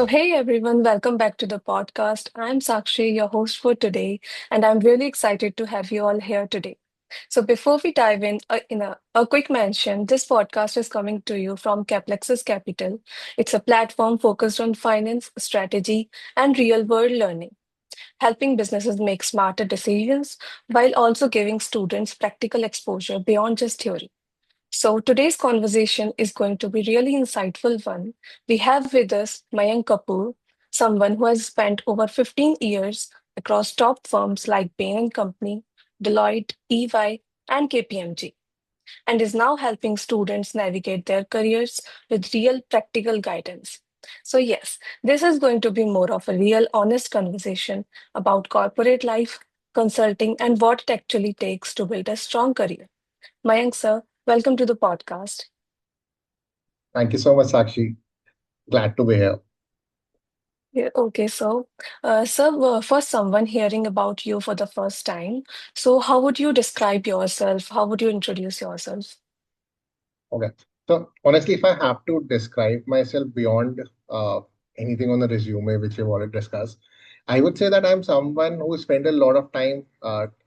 Hey everyone, welcome back to the podcast. I'm Sakshi, your host for today, and I'm really excited to have you all here today. Before we dive in, a quick mention this podcast is coming to you from Caplexus Capital. It's a platform focused on finance, strategy, and real world learning, helping businesses make smarter decisions while also giving students practical exposure beyond just theory. Today's conversation is going to be really insightful one. We have with us Mayank Kapoor, someone who has spent over 15 years across top firms like Bain Company, Deloitte, EY, and KPMG, and is now helping students navigate their careers with real practical guidance. Yes, this is going to be more of a real honest conversation about corporate life, consulting, and what it actually takes to build a strong career. Mayank, sir, welcome to the podcast. Thank you so much, Sakshi. Glad to be here. Yeah, okay, for someone hearing about you for the first time, how would you describe yourself? How would you introduce yourself? Okay. So, honestly, if I have to describe myself beyond anything on the resume, which we've already discussed, I would say that I'm someone who spent a lot of time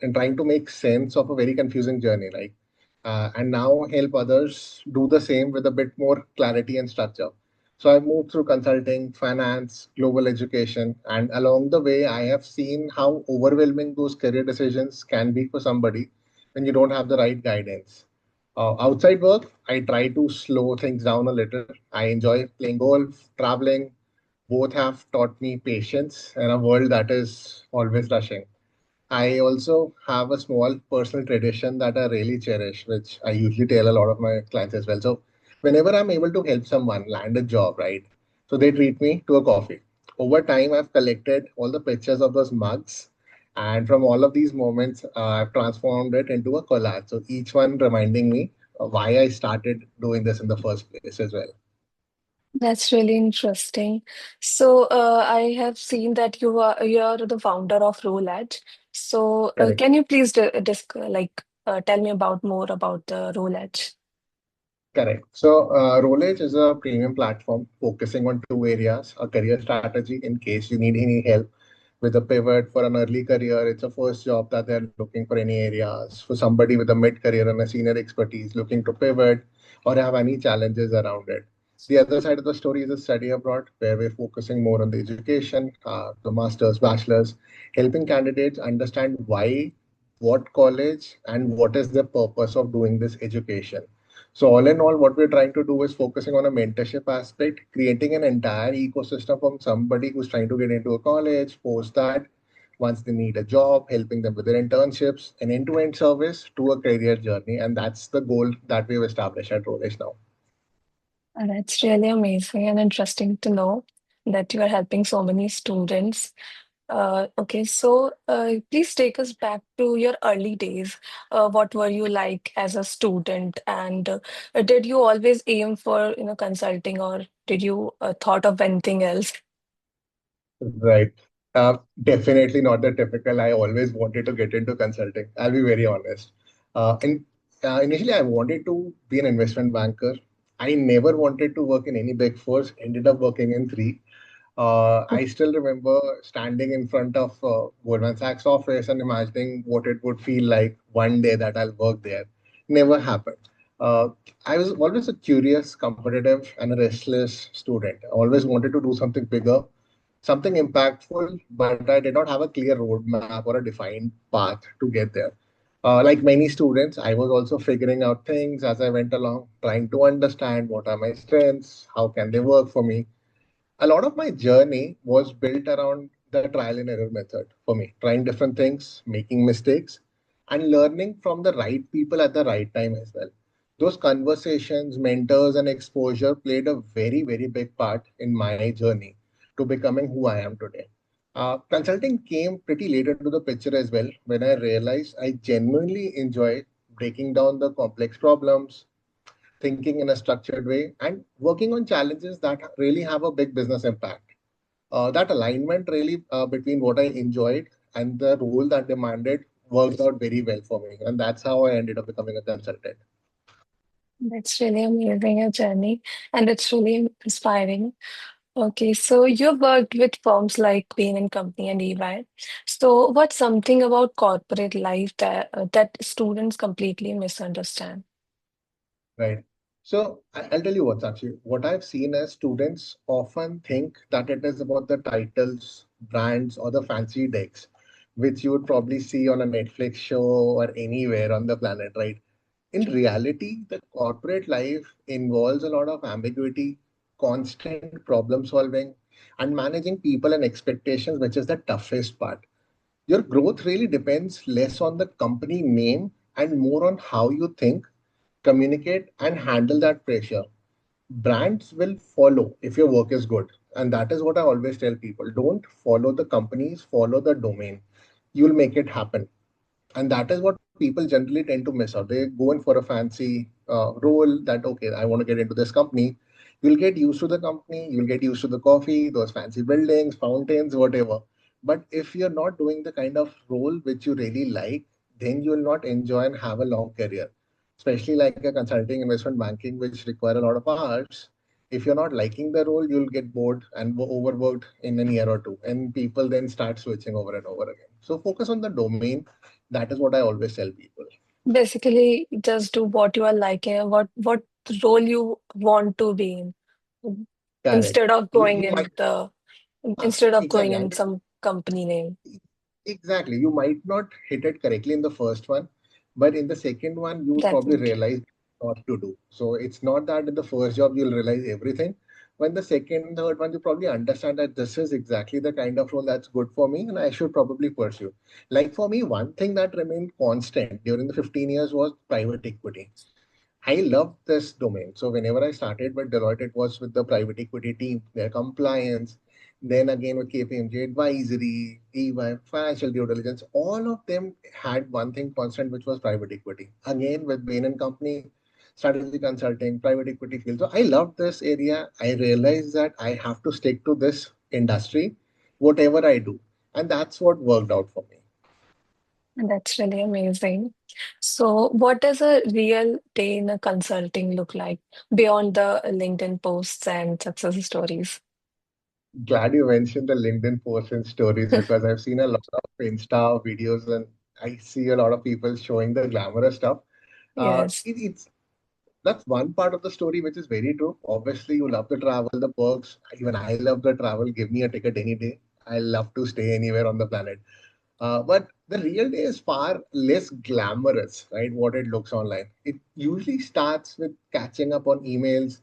in trying to make sense of a very confusing journey, and now help others do the same with a bit more clarity and structure. So, I've moved through consulting, finance, global education, and along the way, I have seen how overwhelming those career decisions can be for somebody when you don't have the right guidance. Outside work, I try to slow things down a little. I enjoy playing golf, traveling. Both have taught me patience in a world that is always rushing. I also have a small personal tradition that I really cherish, which I usually tell a lot of my clients as well. So, whenever I'm able to help someone land a job, right? So, they treat me to a coffee. Over time, I've collected all the pictures of those mugs. And from all of these moments, I've transformed it into a collage. So, each one reminding me why I started doing this in the first place as well. That's really interesting. I have seen that you're the founder of RoleEdge. Correct. Can you please tell me about more about the RoleEdge? Correct. So, RoleEdge is a premium platform focusing on two areas: a career strategy in case you need any help with a pivot for an early career. It's a first job that they're looking for any areas. For somebody with a mid career and a senior expertise looking to pivot or have any challenges around it. The other side of the story is a study abroad where we're focusing more on the education, the master's, bachelor's, helping candidates understand why, what college, and what is the purpose of doing this education. So all in all, what we're trying to do is focusing on a mentorship aspect, creating an entire ecosystem from somebody who's trying to get into a college, post that, once they need a job, helping them with their internships, an end-to-end service to a career journey. And that's the goal that we've established at Rolex now. That's really amazing and interesting to know that you are helping so many students. Please take us back to your early days. What were you like as a student, and did you always aim for consulting, or did you thought of anything else? Right. Definitely not the typical. I always wanted to get into consulting. I'll be very honest. Initially, I wanted to be an investment banker. I never wanted to work in any big fours. Ended up working in three. I still remember standing in front of Goldman Sachs office and imagining what it would feel like one day that I'll work there. Never happened. Uh, I was always a curious, competitive, and a restless student. I always wanted to do something bigger, something impactful, but I did not have a clear roadmap or a defined path to get there. Like many students, I was also figuring out things as I went along, trying to understand what are my strengths, how can they work for me. A lot of my journey was built around the trial and error method for me, trying different things, making mistakes, and learning from the right people at the right time as well. Those conversations, mentors, and exposure played a very, very big part in my journey to becoming who I am today. Consulting came pretty late into the picture as well when I realized I genuinely enjoy breaking down the complex problems, thinking in a structured way, and working on challenges that really have a big business impact. That alignment really between what I enjoyed and the role that demanded worked out very well for me. And that's how I ended up becoming a consultant. That's really amazing, your journey, and it's really inspiring. Okay, so you worked with firms like Bain and Company and EY. So what's something about corporate life that students completely misunderstand? Right. So I'll tell you what, actually, what I've seen is students often think that it is about the titles, brands, or the fancy decks, which you would probably see on a Netflix show or anywhere on the planet, right? In reality, the corporate life involves a lot of ambiguity, constant problem solving, and managing people and expectations, which is the toughest part. Your growth really depends less on the company name and more on how you think, communicate, and handle that pressure. Brands will follow if your work is good. And that is what I always tell people, don't follow the companies, follow the domain. You'll make it happen. And that is what people generally tend to miss out. They go in for a fancy role that, okay, I want to get into this company. You'll get used to the company, you'll get used to the coffee, those fancy buildings, fountains, whatever. But if you're not doing the kind of role which you really like, then you will not enjoy and have a long career, especially like a consulting investment banking which require a lot of hours. If you're not liking the role, you'll get bored and overworked in a year or two, and people then start switching over and over again. So focus on the domain. That is what I always tell people. Basically, just do what you are liking, what role you want to be in, Correct. instead of You going you might in the instead of going exactly. in some company name. Exactly. You might not hit it correctly in the first one, but in the second one, you would probably Definitely. realize what to do. So it's not that in the first job you'll realize everything. When the second, third one, you probably understand that this is exactly the kind of role that's good for me and I should probably pursue. Like for me, one thing that remained constant during the 15 years was private equity. I love this domain. So whenever I started with Deloitte, it was with the private equity team, their compliance, then again with KPMG advisory, EY, financial due diligence. All of them had one thing constant, which was private equity. Again with Bain and Company, strategy consulting, private equity field. So I love this area. I realized that I have to stick to this industry, whatever I do, and that's what worked out for me. And that's really amazing. So, what does a real day in a consulting look like beyond the LinkedIn posts and success stories? Glad you mentioned the LinkedIn posts and stories because I've seen a lot of Insta videos and I see a lot of people showing the glamorous stuff. Yes. It's that's one part of the story which is very true. Obviously, you love the travel, the perks. Even I love the travel. Give me a ticket any day. I love to stay anywhere on the planet. But the real day is far less glamorous, right? What it looks online. It usually starts with catching up on emails,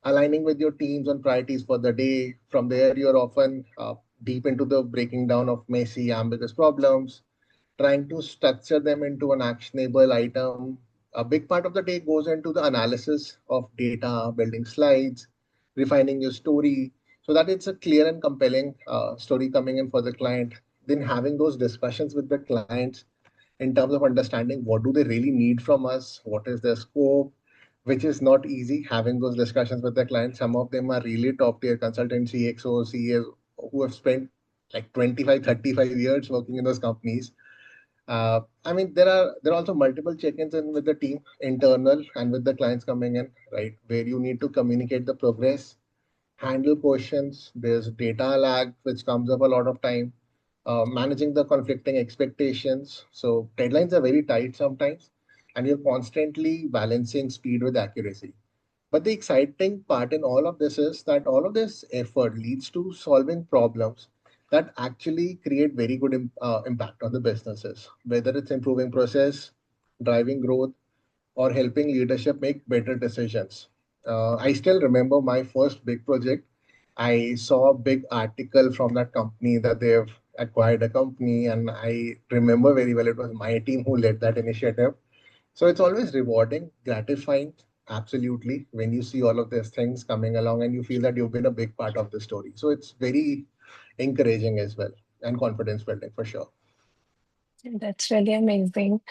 aligning with your teams on priorities for the day. From there, you're often deep into the breaking down of messy, ambiguous problems, trying to structure them into an actionable item. A big part of the day goes into the analysis of data, building slides, refining your story so that it's a clear and compelling story coming in for the client. Then having those discussions with the clients in terms of understanding what do they really need from us, what is their scope, which is not easy having those discussions with the clients. Some of them are really top tier consultants, CXOs, CAs who have spent like 25, 35 years working in those companies. I mean, there are also multiple check-ins in with the team, internal and with the clients coming in, right? Where you need to communicate the progress, handle questions. There's data lag, which comes up a lot of time. Managing the conflicting expectations. So deadlines are very tight sometimes, and you're constantly balancing speed with accuracy. But the exciting part in all of this is that all of this effort leads to solving problems that actually create very good impact on the businesses, whether it's improving process, driving growth, or helping leadership make better decisions. I still remember my first big project. I saw a big article from that company that they've acquired a company, and I remember very well it was my team who led that initiative. So it's always rewarding, gratifying, absolutely, when you see all of these things coming along and you feel that you've been a big part of the story. So it's very encouraging as well and confidence building for sure. That's really amazing.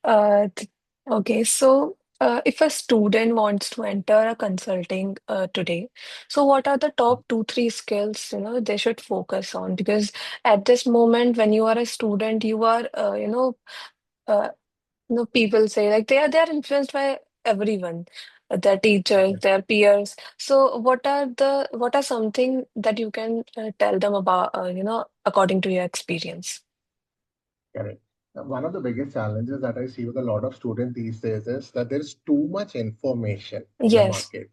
Okay, so if a student wants to enter a consulting today, so what are the top two, three skills, they should focus on? Because at this moment, when you are a student, you are, uh, people say like they are influenced by everyone, their teachers, their peers. So what are something that you can tell them about, according to your experience? Correct. One of the biggest challenges that I see with a lot of students these days is that there is too much information in the Yes, market.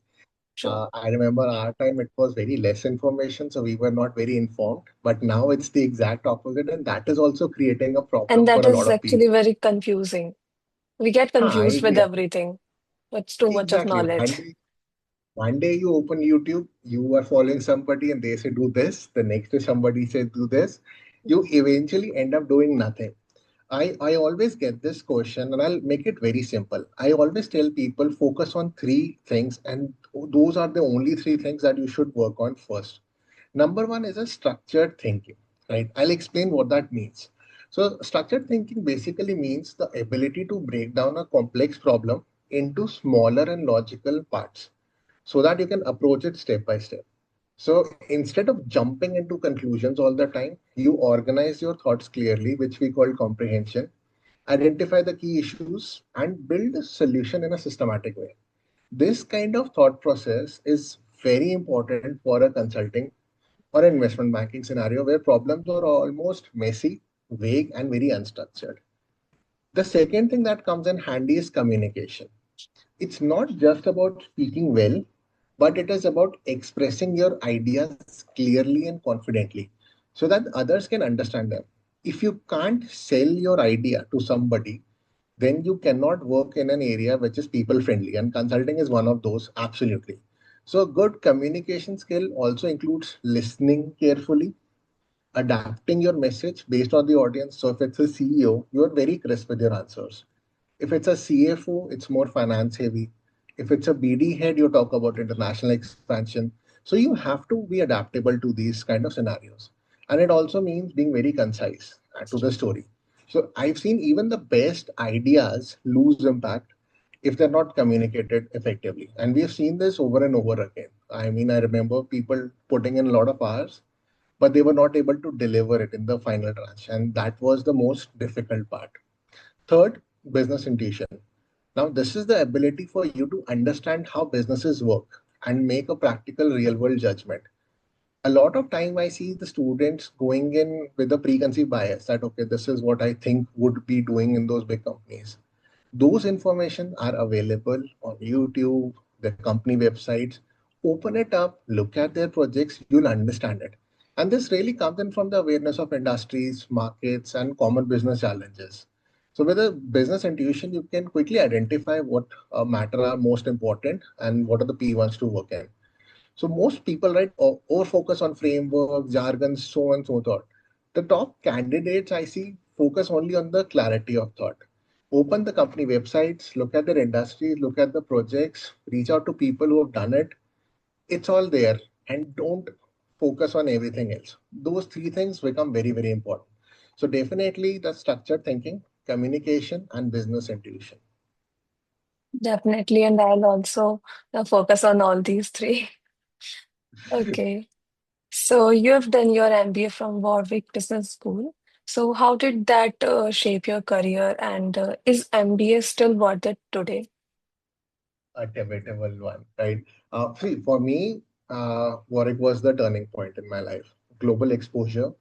true. I remember our time it was very less information, so we were not very informed. But now it's the exact opposite, and that is also creating a And problem for that a lot is of people. actually very confusing. We get I confused with agree. everything. It's too much of Exactly. knowledge. One day you open YouTube, you are following somebody and they say do this. The next day somebody says do this. You eventually end up doing nothing. I always get this question and I'll make it very simple. I always tell people focus on three things, and those are the only three things that you should work on first. Number one is a structured thinking, right? I'll explain what that means. So, structured thinking basically means the ability to break down a complex problem into smaller and logical parts so that you can approach it step by step. So instead of jumping into conclusions all the time, you organize your thoughts clearly, which we call comprehension, identify the key issues, and build a solution in a systematic way. This kind of thought process is very important for a consulting or an investment banking scenario where problems are almost messy, vague, and very unstructured. The second thing that comes in handy is communication. It's not just about speaking well, but it is about expressing your ideas clearly and confidently so that others can understand them. If you can't sell your idea to somebody, then you cannot work in an area which is people friendly, and consulting is one of those, absolutely. So, good communication skill also includes listening carefully, adapting your message based on the audience. So if it's a CEO, you are very crisp with your answers. If it's a CFO, it's more finance heavy. If it's a BD head, you talk about international expansion. So you have to be adaptable to these kind of scenarios. And it also means being very concise to the story. So I've seen even the best ideas lose impact if they're not communicated effectively. And we have seen this over and over again. I mean, I remember people putting in a lot of hours, but they were not able to deliver it in the final tranche. And that was the most difficult part. Third, business intuition. Now, this is the ability for you to understand how businesses work and make a practical real world judgment. A lot of time I see the students going in with a preconceived bias that, okay, this is what I think would be doing in those big companies. Those information are available on YouTube, the company websites. Open it up, look at their projects, you'll understand it. And this really comes in from the awareness of industries, markets, and common business challenges. So with a business intuition, you can quickly identify what matter are most important and what are the P ones to work in. So most people, right, over focus on framework, jargon, so on and so forth. The top candidates I see focus only on the clarity of thought. Open the company websites, look at their industries, look at the projects, reach out to people who have done it. It's all there, and don't focus on everything else. Those three things become very, very important. So definitely the structured thinking, communication, and business intuition. Definitely, and I'll also focus on all these three. Okay. So you have done your MBA from Warwick Business School. So how did that shape your career, and is MBA still worth it today? A debatable one, right? See, for me, Warwick was the turning point in my life. Global exposure,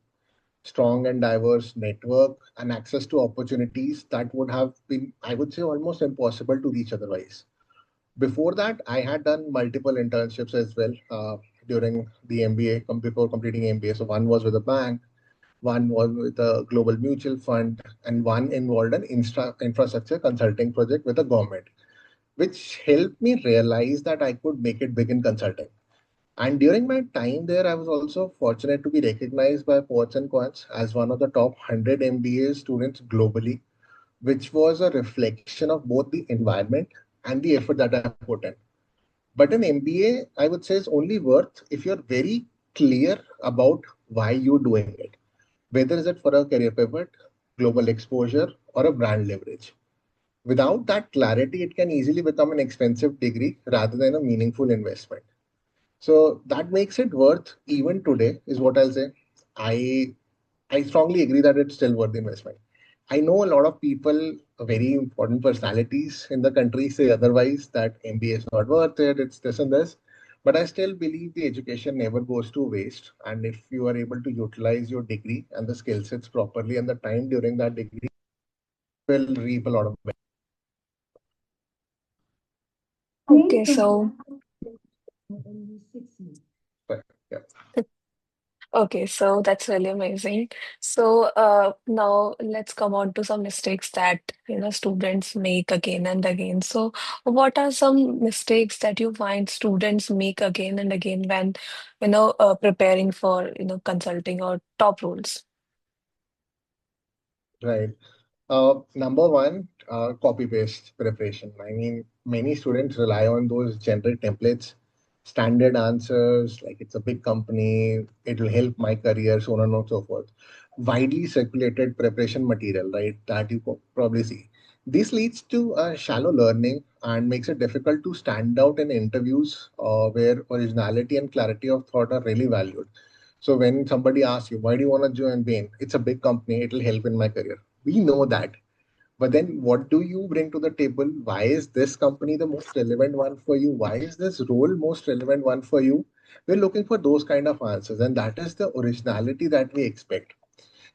strong and diverse network, and access to opportunities that would have been, I would say, almost impossible to reach otherwise. Before that, I had done multiple internships as well during the MBA, before completing MBA. So one was with a bank, one was with a global mutual fund, and one involved an infrastructure consulting project with the government, which helped me realize that I could make it big in consulting. And during my time there, I was also fortunate to be recognized by Poets Quants as one of the top 100 MBA students globally, which was a reflection of both the environment and the effort that I put in. But an MBA, I would say, is only worth if you're very clear about why you're doing it, whether is it for a career pivot, global exposure, or a brand leverage. Without that clarity, it can easily become an expensive degree rather than a meaningful investment. So that makes it worth even today, is what I'll say. I I strongly agree that it's still worth the investment. I know a lot of people, very important personalities in the country, say otherwise, that MBA is not worth it, it's this and this. But I still believe the education never goes to waste. And if you are able to utilize your degree and the skill sets properly and the time during that degree, will reap a lot of Okay, so benefit. Yeah. okay, so that's really amazing. So now let's come on to some mistakes that students make again and again. So what are some mistakes that you find students make again and again when preparing for consulting or top roles? Right. Number one, copy paste preparation. I mean, many students rely on those generic templates, standard answers, like it's a big company, it will help my career, so on and so forth. Widely circulated preparation material, right, that you probably see. This leads to shallow learning and makes it difficult to stand out in interviews where originality and clarity of thought are really valued. So when somebody asks you, why do you want to join Bain? It's a big company, it'll help in my career. We know that, but then what do you bring to the table? Why is this company the most relevant one for you? Why is this role most relevant one for you? We're looking for those kind of answers, and that is the originality that we expect.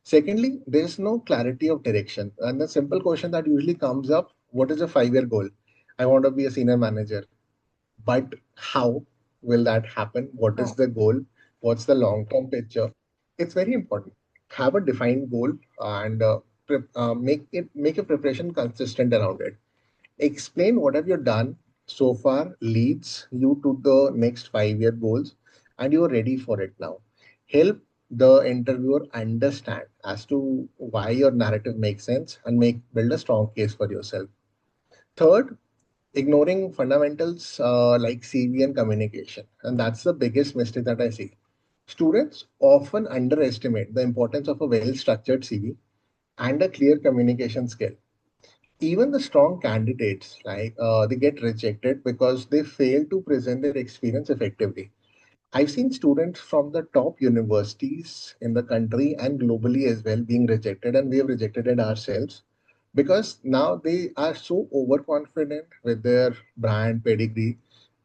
Secondly, there's no clarity of direction. And the simple question that usually comes up, what is a 5 year goal? I want to be a senior manager. But how will that happen? What is Oh, the goal? What's the long term picture? It's very important. Have a defined goal and make your preparation consistent around it. Explain what have you done so far leads you to the next 5 year goals, and you're ready for it now. Help the interviewer understand as to why your narrative makes sense and make build a strong case for yourself. Third, ignoring fundamentals like CV and communication. And that's the biggest mistake that I see. Students often underestimate the importance of a well structured CV and a clear communication skill. Even the strong candidates, like they get rejected because they fail to present their experience effectively. I've seen students from the top universities in the country and globally as well being rejected, and we have rejected it ourselves because now they are so overconfident with their brand pedigree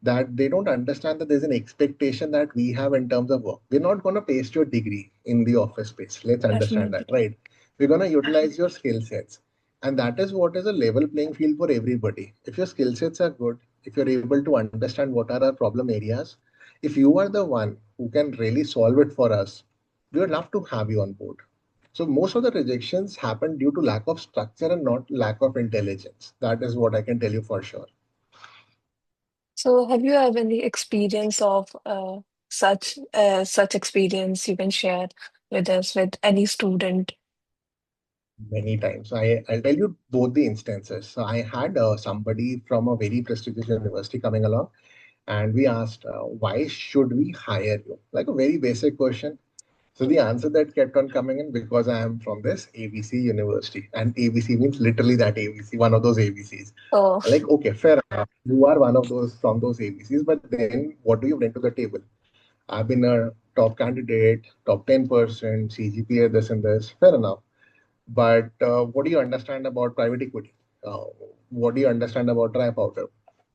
that they don't understand that there's an expectation that we have in terms of work. We're not going to paste your degree in the office space. Let's understand that, definitely. right? We're going to utilize your skill sets. And that is what is a level playing field for everybody. If your skill sets are good, if you're able to understand what are our problem areas, if you are the one who can really solve it for us, we would love to have you on board. So most of the rejections happen due to lack of structure and not lack of intelligence. That is what I can tell you for sure. So have you have any experience of such experience you can share with us with any student? Many times. I'll tell you both the instances. So I had somebody from a very prestigious university coming along, and we asked, why should we hire you? Like a very basic question. So the answer that kept on coming in, because I am from this ABC university, and ABC means literally that ABC, one of those ABCs. Oh, Like, okay, fair enough. You are one of those from those ABCs, but then what do you bring to the table? I've been a top candidate, top 10%, CGPA, this and this. Fair enough. But what do you understand about private equity? What do you understand about dry powder?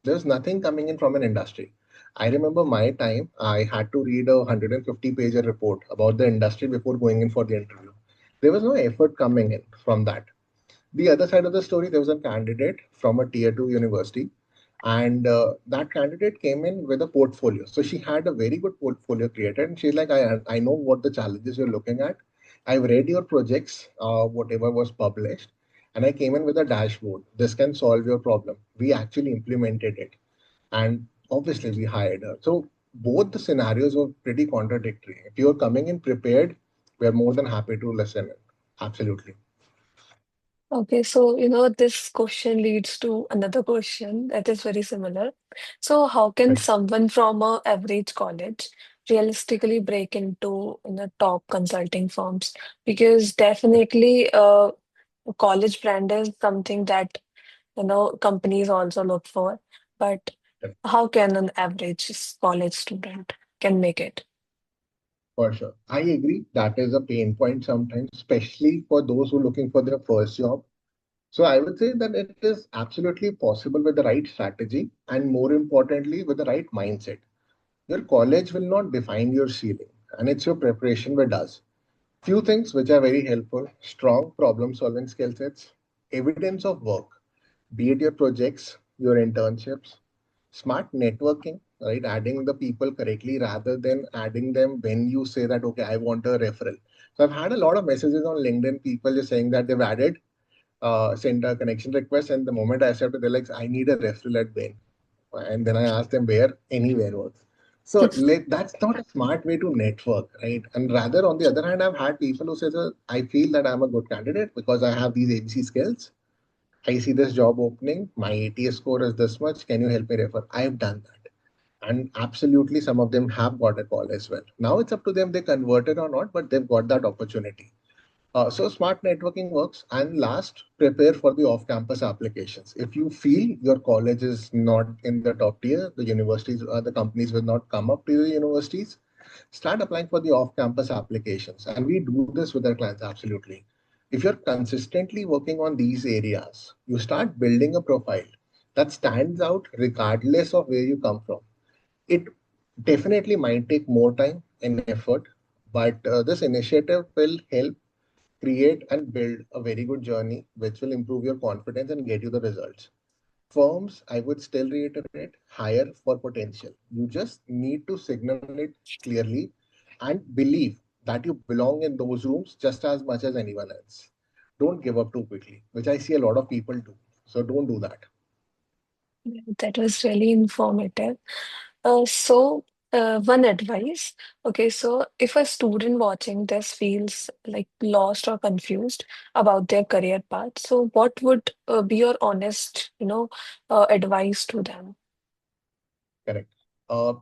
There's nothing coming in from an industry. I remember my time, I had to read a 150 page report about the industry before going in for the interview. There was no effort coming in from that. The other side of the story, there was a candidate from a tier 2 university, and that candidate came in with a portfolio. So she had a very good portfolio created, and she's like, I know what the challenges you're looking at. I've read your projects, whatever was published, and I came in with a dashboard. This can solve your problem. We actually implemented it, and obviously we hired her. So both the scenarios were pretty contradictory. If you're coming in prepared, we're more than happy to listen in. Absolutely. okay. So, this question leads to another question that is very similar. So, how can Right. someone from a average college realistically break into top consulting firms? Because definitely, college brand is something that companies also look for. But how can an average college student can make it? For sure. I agree. That is a pain point sometimes, especially for those who are looking for their first job. So I would say that it is absolutely possible with the right strategy and more importantly, with the right mindset. Your college will not define your ceiling, and it's your preparation that does. Few things which are very helpful: strong problem solving skill sets, evidence of work, be it your projects, your internships, smart networking, right? Adding the people correctly rather than adding them when you say that, okay, I want a referral. So I've had a lot of messages on LinkedIn, people just saying that they've added, sent a connection request, and the moment I accepted, they're like, I need a referral at Bain. And then I asked them where, anywhere was. So that's not a smart way to network, right? And rather, on the other hand, I've had people who say, "Sir, I feel that I'm a good candidate because I have these ABC skills. I see this job opening. My ATS score is this much. Can you help me refer?" I've done that. And absolutely, some of them have got a call as well. Now it's up to them they converted or not, but they've got that opportunity. So smart networking works. And last, prepare for the off-campus applications. If you feel your college is not in the top tier, the universities or the companies will not come up to the universities, start applying for the off-campus applications. And we do this with our clients, absolutely. If you're consistently working on these areas, you start building a profile that stands out regardless of where you come from. It definitely might take more time and effort, but this initiative will help create and build a very good journey, which will improve your confidence and get you the results. Firms, I would still reiterate, hire for potential. You just need to signal it clearly and believe that you belong in those rooms just as much as anyone else. Don't give up too quickly, which I see a lot of people do. So don't do that. Yeah, that was really informative. One advice. Okay, so if a student watching this feels like lost or confused about their career path, so what would be your honest, advice to them? Correct.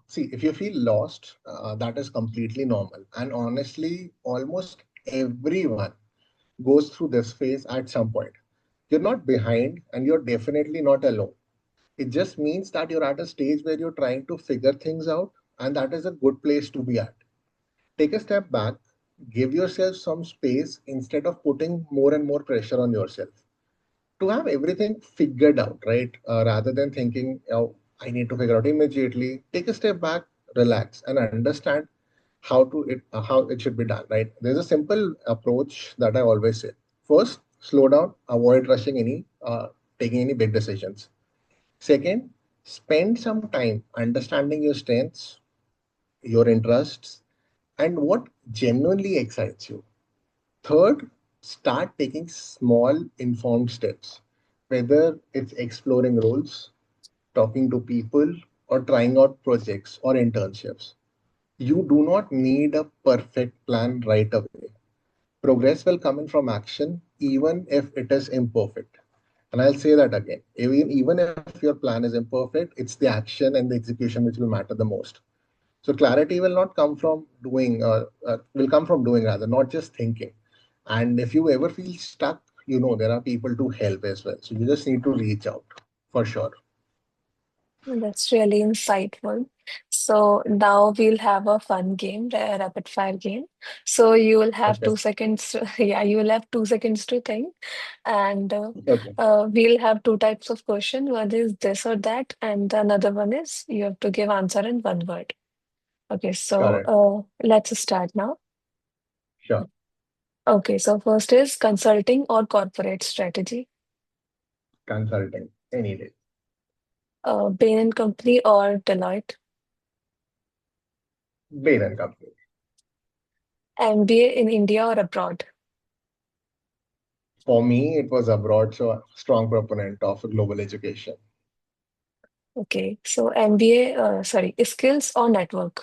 See, if you feel lost, that is completely normal. And honestly, almost everyone goes through this phase at some point. You're not behind and you're definitely not alone. It just means that you're at a stage where you're trying to figure things out, and that is a good place to be at. Take a step back, give yourself some space instead of putting more and more pressure on yourself. To have everything figured out, right? Rather than thinking, oh, I need to figure out immediately, take a step back, relax, and understand how it should be done, right? There's a simple approach that I always say. First, slow down, avoid rushing taking any big decisions. Second, spend some time understanding your strengths, your interests, and what genuinely excites you. Third, start taking small, informed steps, whether it's exploring roles, talking to people, or trying out projects or internships. You do not need a perfect plan right away. Progress will come in from action, even if it is imperfect. And I'll say that again. Even if your plan is imperfect, it's the action and the execution which will matter the most. So clarity will not come from doing, will come from doing rather, not just thinking. And if you ever feel stuck, there are people to help as well. So you just need to reach out for sure. That's really insightful. So now we'll have a fun game, a rapid fire game. So you will have Okay. 2 seconds. Yeah, you will have 2 seconds to think, and Okay. we'll have two types of question. One is this or that, and the another one is you have to give answer in one word. Okay, so Correct. let's start now. Sure. Okay, so first is consulting or corporate strategy, Consulting any day. Bain and Company or Deloitte, Bain and Company. MBA in India or abroad. For me, it was abroad, so a strong proponent of global education. Okay, so MBA, sorry, skills or network.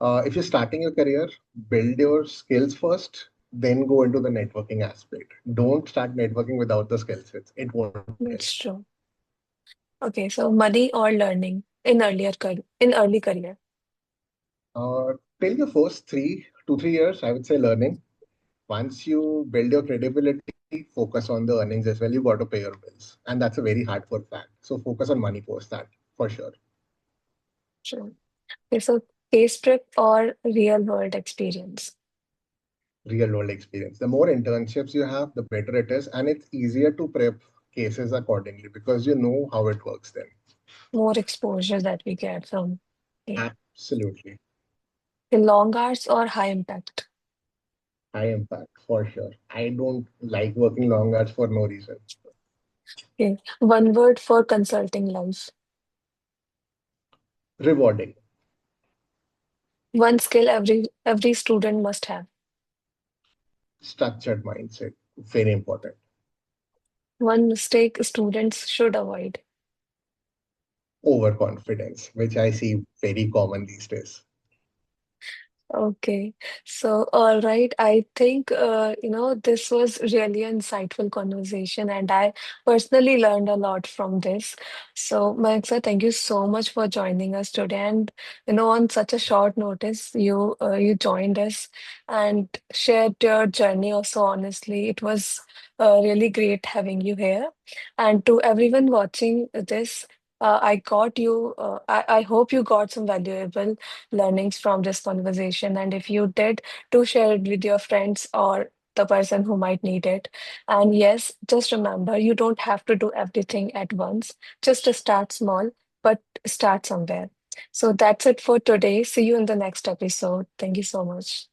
If you're starting your career, build your skills first, then go into the networking aspect. Don't start networking without the skill sets. It won't help. That's true. Okay, so money or learning in in early career. Till your first 2, 3 years, I would say learning. Once you build your credibility, focus on the earnings as well. You got to pay your bills, and that's a very hardcore fact. So focus on money post that for sure. Sure. Okay, so Case prep or real world experience? Real world experience. The more internships you have, the better it is, and it's easier to prep cases accordingly because you know how it works then. More exposure that we get from. Okay. Absolutely. The long hours or high impact? High impact for sure. I don't like working long hours for no reason. Okay. One word for consulting life. Rewarding. One skill every student must have. Structured mindset. Very important. One mistake students should avoid. Overconfidence, which I see very common these days. Okay. So, all right. I think, this was really an insightful conversation, and I personally learned a lot from this. So, Mayank sir, thank you so much for joining us today. And, on such a short notice, you joined us and shared your journey also honestly. It was really great having you here. And to everyone watching this, I hope you got some valuable learnings from this conversation. And if you did, do share it with your friends or the person who might need it. And yes, just remember, you don't have to do everything at once. Just to start small, but start somewhere. So that's it for today. See you in the next episode. Thank you so much.